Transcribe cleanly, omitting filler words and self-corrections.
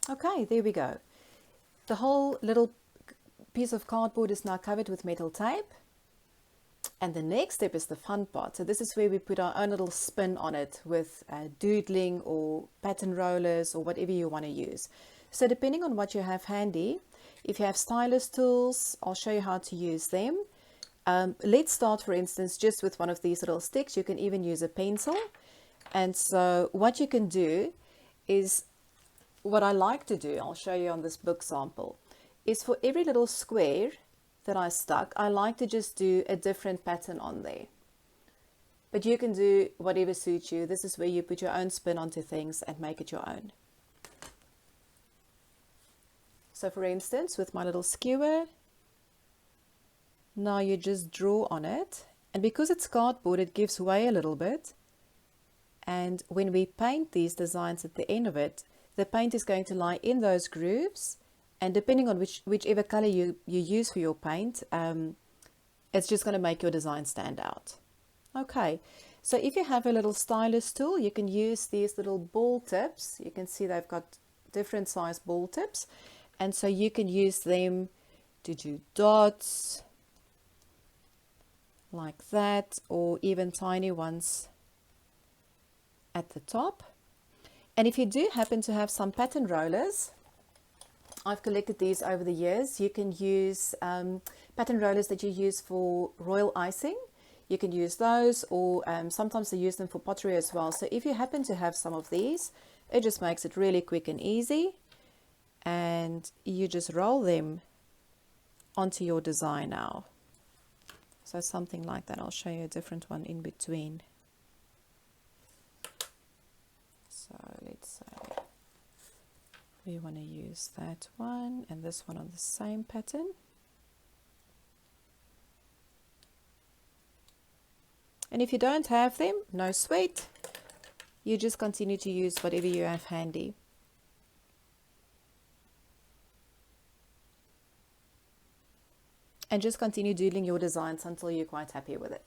Okay, there we go. The whole little piece of cardboard is now covered with metal tape. And the next step is the fun part. So this is where we put our own little spin on it with doodling or pattern rollers or whatever you want to use. So depending on what you have handy, if you have stylus tools, I'll show you how to use them. Let's start, for instance, just with one of these little sticks. You can even use a pencil. And so what you can do is, what I like to do, I'll show you on this book sample, is for every little square that I stuck, I like to just do a different pattern on there. But you can do whatever suits you. This is where you put your own spin onto things and make it your own. So for instance, with my little skewer, now you just draw on it. And because it's cardboard, it gives way a little bit. And when we paint these designs at the end of it, the paint is going to lie in those grooves. And depending on whichever color you use for your paint, it's just going to make your design stand out. Okay, so if you have a little stylus tool, you can use these little ball tips. You can see they've got different size ball tips. And so you can use them to do dots like that, or even tiny ones at the top. And if you do happen to have some pattern rollers, I've collected these over the years. You can use pattern rollers that you use for royal icing. You can use those, or sometimes they use them for pottery as well. So if you happen to have some of these, it just makes it really quick and easy. And you just roll them onto your design now. So something like that. I'll show you a different one in between. So let's say we want to use that one and this one on the same pattern. And if you don't have them, no sweat. You just continue to use whatever you have handy. And just continue doodling your designs until you're quite happy with it.